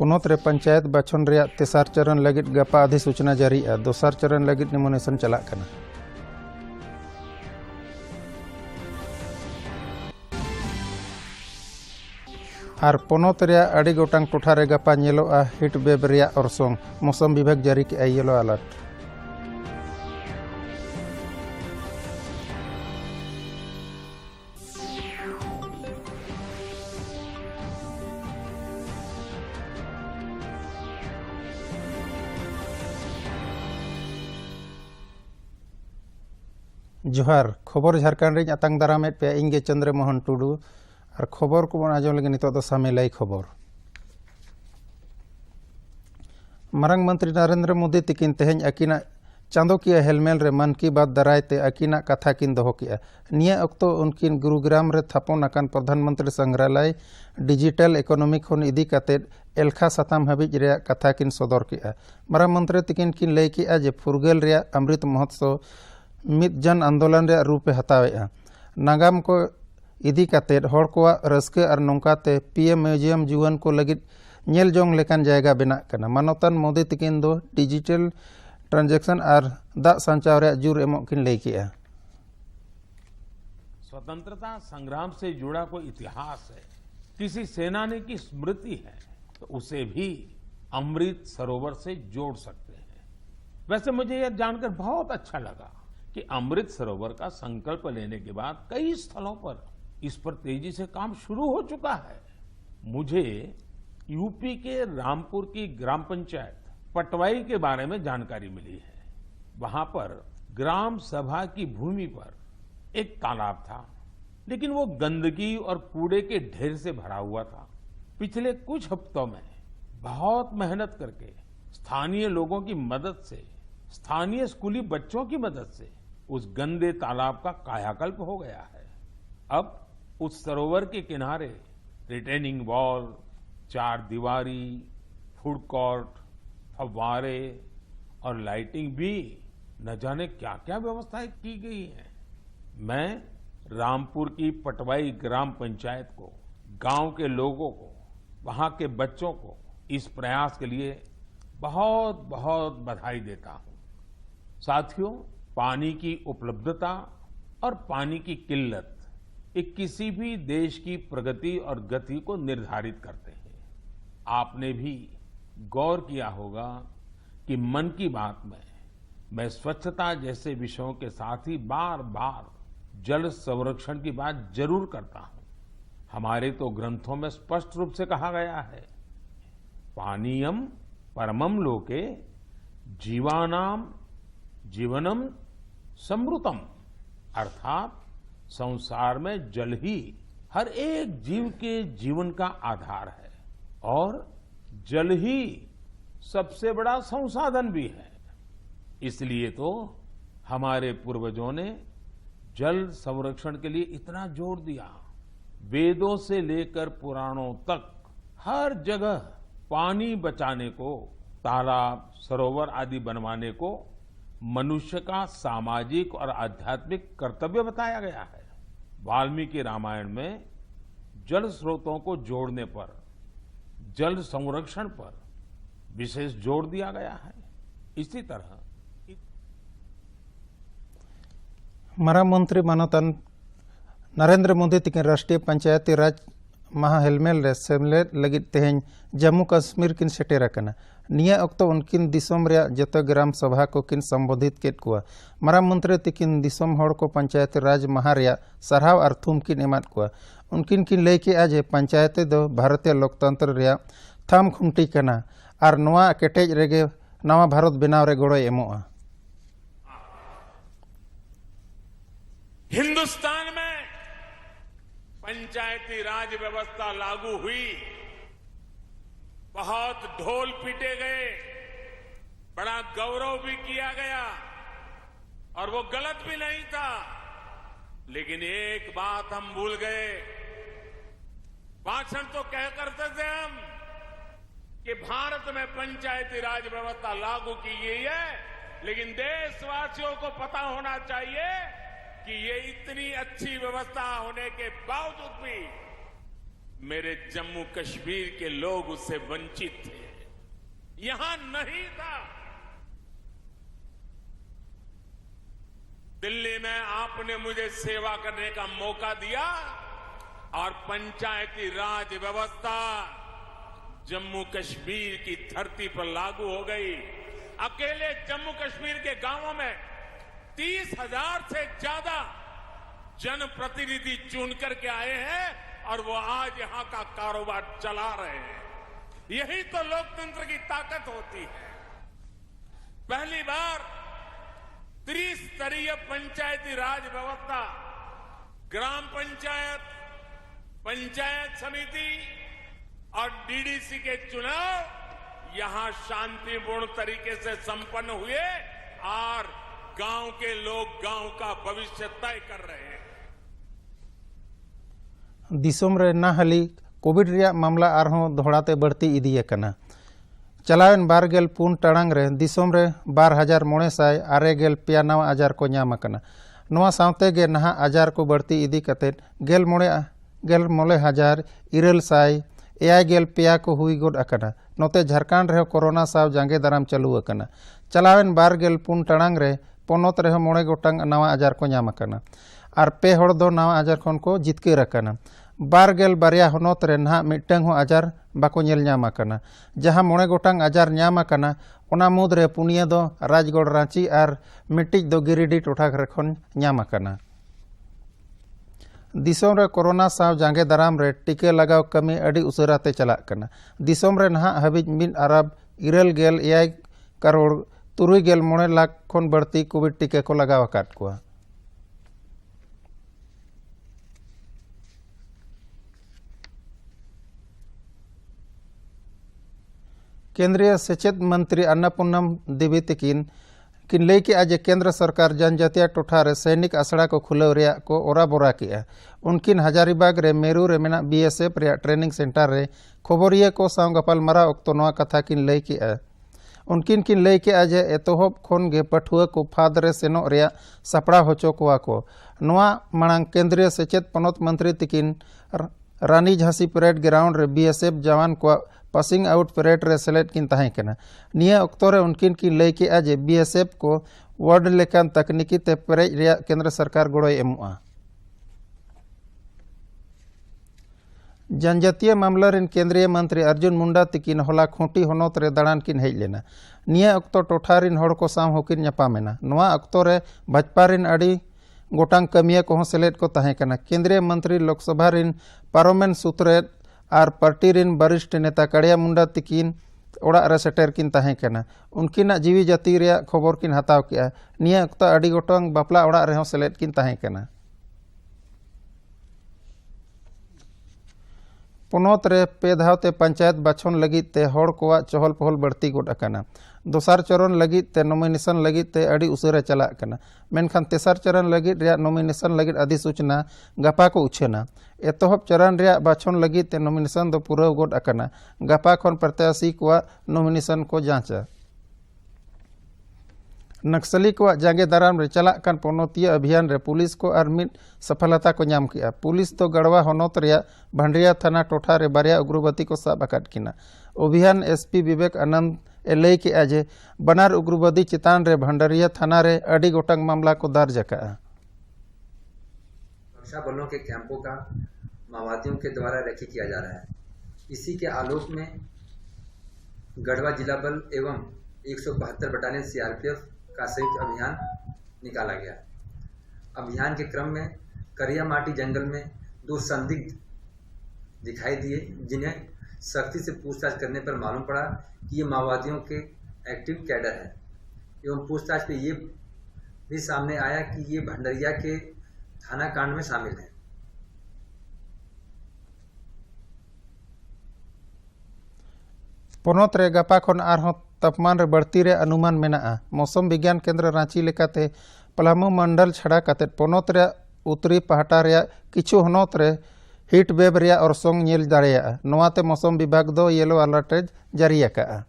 पोनोत रे पंचायत बाछन रे तेसार चरण लगित गपा अधिसूचना जारी दोसार चरण लगित निमोनेशन चलाक कना। और पोनोत रे अड़ी गोटांग टोठा रे गपा नेलोआ हिट वेव रे ऑर्सोंग मौसम विभाग जारी के येलो अलर्ट। जोहार खबर झारखंड रे आतंग दारामेट पे इंगे चंद्रमोहन टुडू और खबर को आजम लगे नितो सामेलाई खबर। मारंग मंत्री नरेंद्र मोदी तकिन तेहें अकिना चांदोकिया हेलमेल रे मन की बात दारायते अकिना कथा किन दोहो किया। निया अक्तो उनकिन गुरुग्राम रे थापन आकान प्रधानमंत्री संग्रहालय डिजिटल इकोनॉमी खन इदी काते एलखा साताम हाबिज रे कथा किन सदर किया। मारंग मंत्री तकिन किन लय किया जे फुरगेल रे अमृत महोत्सव मिद जन आंदोलन रे रूपे हतावेआ। नागाम को इदी कातेद हर को रस्के और नौकाते पीएम म्यूजियम जीवन को लगित नेल जोंग लेकान जायगा बेना कना। मानवतान मोदी तकिन दो डिजिटल ट्रांजैक्शन और दा संचाव रे जुर एमोक किन लय किया। स्वतंत्रता संग्राम से जुड़ा कोई इतिहास है, किसी सेनानी की स्मृति है, तो उसे भी अमृत सरोवर से जोड़ सकते हैं। वैसे मुझे यह जानकर बहुत अच्छा लगा कि अमृत सरोवर का संकल्प लेने के बाद कई स्थलों पर इस पर तेजी से काम शुरू हो चुका है। मुझे यूपी के रामपुर की ग्राम पंचायत पटवाई के बारे में जानकारी मिली है। वहां पर ग्राम सभा की भूमि पर एक तालाब था, लेकिन वो गंदगी और कूड़े के ढेर से भरा हुआ था। पिछले कुछ हफ्तों में बहुत मेहनत करके स्थानीय लोगों की मदद से, स्थानीय स्कूली बच्चों की मदद से उस गंदे तालाब का कायाकल्प हो गया है। अब उस सरोवर के किनारे रिटेनिंग वॉल, चार दीवारी, फूड कोर्ट, फव्वारे और लाइटिंग भी न जाने क्या क्या व्यवस्थाएं की गई हैं। मैं रामपुर की पटवाई ग्राम पंचायत को, गांव के लोगों को, वहां के बच्चों को इस प्रयास के लिए बहुत बहुत बधाई देता हूं। साथियों, पानी की उपलब्धता और पानी की किल्लत ये किसी भी देश की प्रगति और गति को निर्धारित करते हैं। आपने भी गौर किया होगा कि मन की बात में मैं स्वच्छता जैसे विषयों के साथ ही बार बार जल संरक्षण की बात जरूर करता हूं। हमारे तो ग्रंथों में स्पष्ट रूप से कहा गया है, पानीयम परमम लोके जीवानाम जीवनम समृतम, अर्थात संसार में जल ही हर एक जीव के जीवन का आधार है और जल ही सबसे बड़ा संसाधन भी है। इसलिए तो हमारे पूर्वजों ने जल संरक्षण के लिए इतना जोर दिया। वेदों से लेकर पुराणों तक हर जगह पानी बचाने को, तालाब, सरोवर आदि बनवाने को मनुष्य का सामाजिक और आध्यात्मिक कर्तव्य बताया गया है। वाल्मीकि रामायण में जल स्रोतों को जोड़ने पर, जल संरक्षण पर विशेष जोर दिया गया है। इसी तरह मारा मंत्री मानवतान नरेंद्र मोदी तकिन राष्ट्रीय पंचायती राज महा हेलमेल रे सेमलेद लगित तेहें जम्मू कश्मीर किन सेटेर कना। निया अक्तो उनकिन दिसोम रे जतो ग्राम सभा को किन संबोधित केत कुआ। माराम मंत्री तकिन दिसोम हड़ को पंचायती राज महा रे सरहाव और थुम किन एमात कुआ। उनकिन किन लय के आज पंचायते दो भारतीय लोकतंत्र रे थाम खुंटी कना और नवा केटेज रेगे नवा भारत बनाव रे गड़ोय एमोआ। हिंदुस्तान में पंचायती राज व्यवस्था लागू हुई, बहुत ढोल पीटे गए, बड़ा गौरव भी किया गया और वो गलत भी नहीं था। लेकिन एक बात हम भूल गए, भाषण तो कह करते थे हम कि भारत में पंचायती राज व्यवस्था लागू की गई है, लेकिन देशवासियों को पता होना चाहिए कि ये इतनी अच्छी व्यवस्था होने के बावजूद भी मेरे जम्मू कश्मीर के लोग उससे वंचित थे, यहां नहीं था। दिल्ली में आपने मुझे सेवा करने का मौका दिया और पंचायती राज व्यवस्था जम्मू कश्मीर की धरती पर लागू हो गई। अकेले जम्मू कश्मीर के गांवों में 30,000 से ज्यादा जनप्रतिनिधि चुन करके आए हैं और वो आज यहां का कारोबार चला रहे हैं। यही तो लोकतंत्र की ताकत होती है। पहली बार त्रिस्तरीय पंचायती राज व्यवस्था, ग्राम पंचायत, पंचायत समिति और डीडीसी के चुनाव यहां शांतिपूर्ण तरीके से संपन्न हुए और गांव के लोग गांव का भविष्य तय कर रहे हैं। दिसोम रे नाहली कोविड रिया मामला आरहों दोहड़ाते बढ़ती इदी अकना। चलावेन 24 टाड़ांग रे दिसोम रे 12,906 नवा आजार को नाम अकना। नवा सावते गे नहा आजार को बढ़ती इदी कते 19,906 को हुई गोड अकना। नोते झारखंड रे कोरोना साव जांगे दाराम चालू अकना। चलावेन 24 टाड़ांग रे पोनोत रे 9 गोटांग नवा आजार को नाम अकना और पे हड़ दो नवा आजार खन को जितकेर अकना। 12 होनोत रे नहा मिटंग हो आजार बाको नेल नाम अकना। जहां 9 गोटांग आजार नाम अकना ओना मुद रे पुनिया दो राजगढ़ रांची और मिटिज दो गिरिडीह टोठा रे खन नाम अकना। दिसोम रे कोरोना साव जांगे दाराम रे टीके लगाव कमी अड़ी उसराते चलाक कना। दिसोम रे नहा हबिज 1,78 करोड़ 93 लाख खन बढ़ती कोविड टीके को लगाव अकाद कोआ। केंद्रीय सेचेद मंत्री अन्नपूर्णम देवी तकिन लई के आज केंद्र सरकार जनजातीय टोठा रे सैनिक आसड़ा को खुलव रिया को ओरा बोरा किया। उनकिन हजारीबाग रे मेरू रे मेना बीएसएफ रे ट्रेनिंग सेंटर रे खबरिया को साव गपाल मारा ओक्तो नवा कथा किन लई किया। उनकिन लई के आज एतोहब खन गे पठुआ को फाद रे सेनो रिया सपड़ा होचो कोआ को। नवा मांग केंद्रीय सेचेद पनोत मंत्री तकिन रानी झांसी परेड ग्राउंड रे बीएसएफ जवान को पासिंग आउट परेड रे सेलेद किन ताहें कना। निया अक्तो रे उनकिन की लई के आज बीएसएफ को वर्ड लेकान तकनीकी ते परेज रिया केंद्र सरकार गोड़ोय एमुआ। जनजातीय मामला रेन केंद्रीय मंत्री अर्जुन मुंडा तकिन होला खूंटी होनोत रे दाड़ान किन हेज लेना। निया अक्तो टोठा रेन हड़ को साम होकिन न्यापामेना। नवा अक्तो रे भाजपा रेन अड़ी गोटांग कमिया को सेलेद को ताहें कना। केंद्रीय मंत्री लोकसभा रेन पार्लियामेंट सुत्रेद और पार्टी रेन वरिष्ठ नेता कड़िया मुंडा तकिन ओड़ा रे सेटेर किन ताहें कना। उनकिना जीवी जाति रिया खबर किन हताव किया। निया अक्तो अड़ी गोटांग बापला ओड़ा रे सेलेद किन ताहें कना। पोनोत रे पे धावते पंचायत बाछन लगित ते हड़ कोवा चहल पहल बढ़ती गोड अकना। दोसार चरण लगित ते नॉमिनेशन लगित ते अड़ी उसरे चला अकना। मेनखान तेसार चरण लगित रिया नॉमिनेशन लगित अधिसूचना गपा को उछेना। एतोहब चरण रिया बाछन लगित ते नॉमिनेशन दो पूरा गोड अकना। गपा खन प्रत्याशी को नॉमिनेशन को जांचा। नक्सली को जांगे दाराम रे चला कान पोनोतिय अभियान रे पुलिस को और मिट सफलता को नाम किया। पुलिस तो गढ़वा होनोत रिया भंडरिया थाना टोठा रे बारिया उग्रवादी को साब अकाद किना। अभियान एसपी विवेक आनंद एलई के आज बनार उग्रवादी चितान रे भंडरिया थाना रे अड़ी गोटांग मामला को दर्ज अका। सुरक्षा बलों के कैंपों का माओवादियों के द्वारा रेकी किया जा रहा है। इसी के आलोक में गढ़वा जिला बल एवं 172 बटालियन सीआरपीएफ का संयुक्त अभियान निकाला गया। अभियान के क्रम में करिया माटी जंगल में 2 संदिग्ध दिखाई दिए, जिन्हें सख्ती से पूछताछ करने पर मालूम पड़ा कि ये माओवादियों के एक्टिव कैडर हैं। एवं पूछताछ में ये भी सामने आया कि ये भंडरिया के थाना कांड में शामिल हैं। पोनोत रे गपा खन आरहों तापमान रे बढ़ती रे अनुमान मेना। मौसम विज्ञान केंद्र रांची लेकाते पलामू मंडल छड़ा काते पोनोत रे उत्तरी पहाटा रे किछु होनोत रे हीट वेव रे ऑर्सोंग नेल दाड़ेया। नोवाते मौसम विभाग दो येलो अलर्ट जारी अका।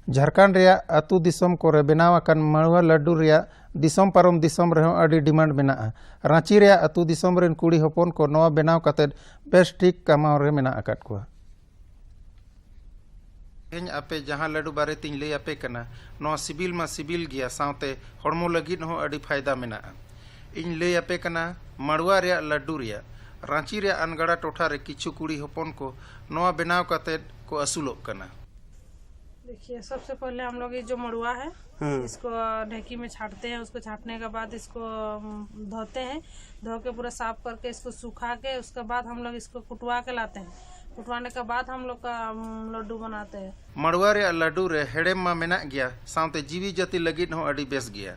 झारखंड रे अतु दिसम कोरे बनाव अकन मड़ुआ लड्डू रे दिसम पारम दिसम रहे अड़ी डिमांड मेना रांची रे अतु दिसम रेन कुड़ी हपन को नवा बनाव कते बेस ठीक कमाव रे मेना अकाट को इन आपे जहां लड्डू बारे तीन ले आपे कना नवा सिबिल मा सिबिल गया साउते हड़मो लगिन हो अड़ी फायदा मेना इन ले आपे कना मड़ुआ रे लड्डू रे रांची रे अनगड़ा टोठा रे किछु कुड़ी हपन को नवा बनाव कते को असुलोक कना। देखिए सबसे पहले हम लोग ये जो मड़ुआ है इसको ढेकी में छाटते हैं। उसको छाटने के बाद इसको धोते हैं, धो के पूरा साफ करके इसको सुखा के उसके बाद हम लोग इसको कुटवा के लाते हैं। कुटवाने के बाद हम लोग का लड्डू बनाते हैं। मड़ुआ रे लड्डू रे हेड़ेम मा मेना गया साउते जीवी जाति लगिन हो अड़ी बेस गया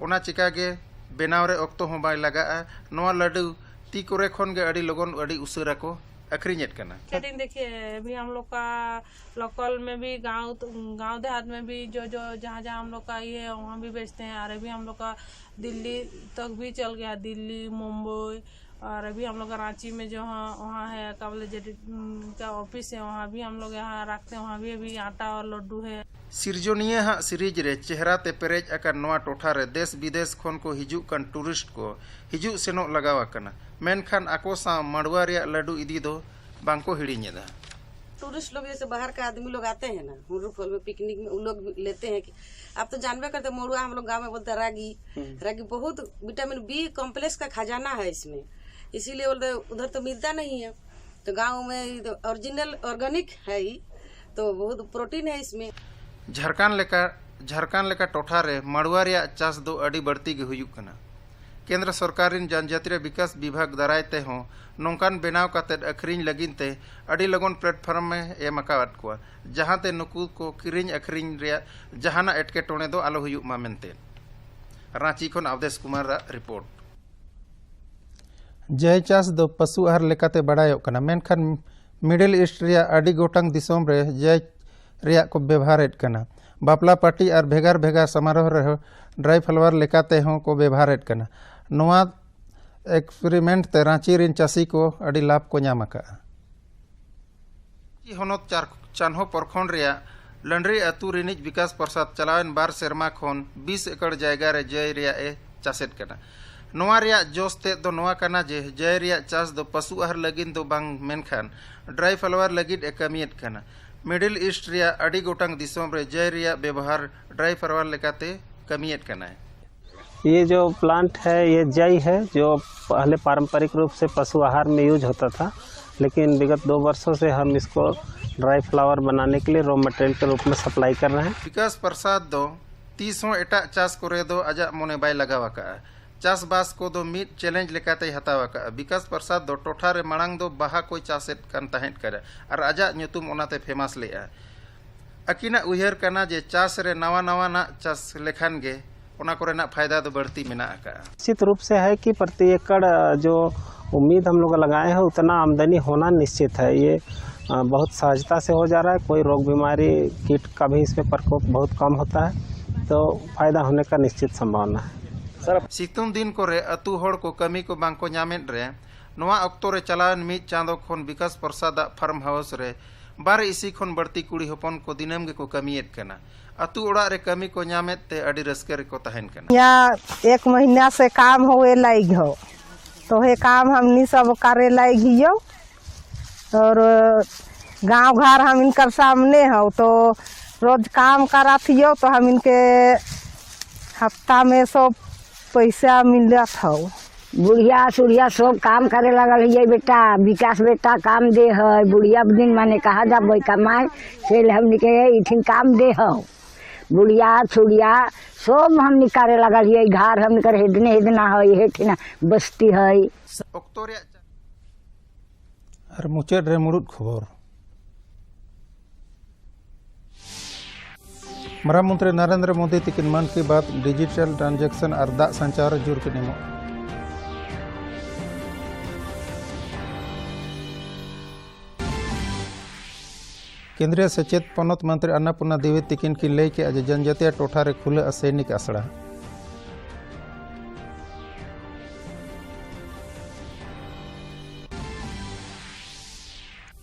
ओना चिका गे बनाव रे ऑक्तो हो बाय लगा नवा लड्डू ती करे खन गे अड़ी लगन अड़ी उसरा को अखरीनेट करना। सेटिंग देखिए अभी हम लोग का लोकल में भी गांव देहात में भी जो जहाँ हम लोग का ये है वहाँ भी बेचते हैं। और अभी हम लोग का दिल्ली तक भी चल गया, दिल्ली मुंबई। और अभी हम लोग का रांची में जो वहाँ है काबले का ऑफिस है वहाँ भी हम लोग यहाँ रखते हैं। वहाँ भी अभी आटा और लड्डू है। सिरजोनिया हाँ सीरीज रे चेहरा ते पेरेज अकन नवा टोठा रे देश विदेश खन को हिजुक कन टूरिस्ट को हिजुक सेनो लगावा कना मेनखान आको सा मड़ुआ रे लड्डू इदी दो बांको हिड़ीनेदा। टूरिस्ट लोग जैसे बाहर का आदमी लोग आते हैं ना हुर्रुफल में पिकनिक में उन लोग लेते हैं कि आप तो जानबे करते मड़ुआ हम लोग गाँव में बोलते रागी बहुत विटामिन बी कॉम्प्लेक्स का खजाना है इसमें, इसीलिए बोलते उधर तो मिलता नहीं है। तो गाँव में ओरिजिनल ऑर्गेनिक है ही तो बहुत प्रोटीन है इसमें। झारखंड लेका टोठा रे मड़ुआ रे चाष दो अड़ी बढ़ती गे हुयुक कना। केंद्र सरकार जनजातीय विकास विभाग दाराय ते हो नौकान बनाव काते अखरीन लगिन ते अड़ी लगन प्लेटफॉर्म में एम अकावत को जहां ते नुकु को किरिन अखरीन रे जहाना एटकेटोणे दो आलो हुयुक मा मेनते। रांची खन अवधेश कुमार रा रिपोर्ट। जय चाष दो पशु आहार लेकाते बड़ायोक कना मेनखान मिडिल ईस्ट रे अड़ी गोटांग दिसोम रे जय रे को व्यवहारेट कना। बापला पार्टी और भेगार भेगार समारोह रहे ड्राई फ्लावर लेकाते हों को व्यवहारेट कना। नवा एक्सपेरिमेंट ते रांची रिन चासी को अड़ी लाभ को नाम का। हनत चान्हो परखंड रे लंडरी अतु रिनिज विकास प्रसाद चलावन बार सेरमा खन 20 एकड़ जायगा रे जय रे ए चासेट कना। नवा रे जोस ते दो नवा कना जे जय रे चास दो पशु आहार लगिन दो बांग मेनखान ड्राई फ्लावर लगिन एकमियत कना। मिडिल ईस्ट रे अड़ी गोटांग दिसोम रे जय रे व्यवहार ड्राई फ्लावर लेकाते कमियत कना है। ये जो प्लांट है ये जय है जो पहले पारंपरिक रूप से पशु आहार में यूज होता था, लेकिन विगत 2 वर्षों से हम इसको ड्राई फ्लावर बनाने के लिए रॉ मटेरियल के रूप में सप्लाई कर रहे हैं। विकास प्रसाद दो 30 एटा चाष करे दो अजा मोने बाय लगावा का चाष बास को दो मीट चैलेंज लेकाते हतावा का। विकास प्रसाद दो टोठा रे मांग दो बाहा कोई चासेट कन तहेट करे और अजा न्युतुम ओनाते फेमस ले अकिना उहर कना जे चाष रे नवा नवा ना चाष लेखान गे ओना करे ना फायदा तो बढ़ती मेना का। निश्चित रूप से है कि प्रति एकड़ जो उम्मीद हम लोग लगाए हैं उतना आमदनी होना निश्चित है। ये बहुत सहजता से हो जा रहा है, कोई रोग बीमारी कीट का भी इसमें प्रकोप बहुत कम होता है, तो फायदा होने का निश्चित संभावना है। सितुंग दिन को रे अतु होड़ को कमी को बांको नामेट रे नवा अक्तो रे चलावन मीट चांदो खन विकास प्रसाद फार्म हाउस रे 12 इसी खन बढ़ती कुड़ी हपन को दिनम गे को कमियत कना। अतु ओड़ा रे कमी को नामेत ते अड़ी रस्के रे को तहन कना। या 1 महीना से काम होए लाइग हो तो हे काम हमनी सब करे लाइग हियो और गांव घर हम इनकर सामने हो तो रोज काम कराथियो तो हम इनके हफ्ता में सब पैसा मिलत हो। बुढ़िया सुढ़िया सब काम करे लगल है बेटा, विकास बेटा काम दे है। बुढ़िया दिन माने कहा जा बोई कमाए से हमने के इथिन काम दे हो। बुढ़िया सुढ़िया सब हमने करे लगल है। घर हमने कर हेदने हेदना है हेठिना बस्ती है। और मुचेड रे मुरुद खबर मरा मंत्री नरेंद्र मोदी तिकिन मन की बात डिजिटल ट्रांजैक्शन और दा संचार जुड़ के निमो। केंद्रीय सचेत पनत मंत्री अन्नपूर्णा देवी तिकिन की लय के आज जनजातीय टोठा रे खुले सैनिक आसड़ा।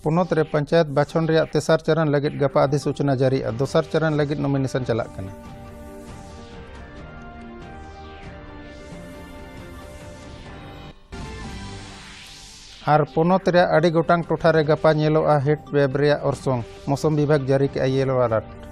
पोनोत रे पंचायत बाछन रे तेसार चरण लगित गपा अधिसूचना जारी दोसर चरण लगित नॉमिनेशन चलाक कना। और पोनोत रे आड़ी गोटांग टोठा रे गपा नेलोआ हिट वेब रे ऑर्सोंग मौसम विभाग जारी के येलो अलर्ट।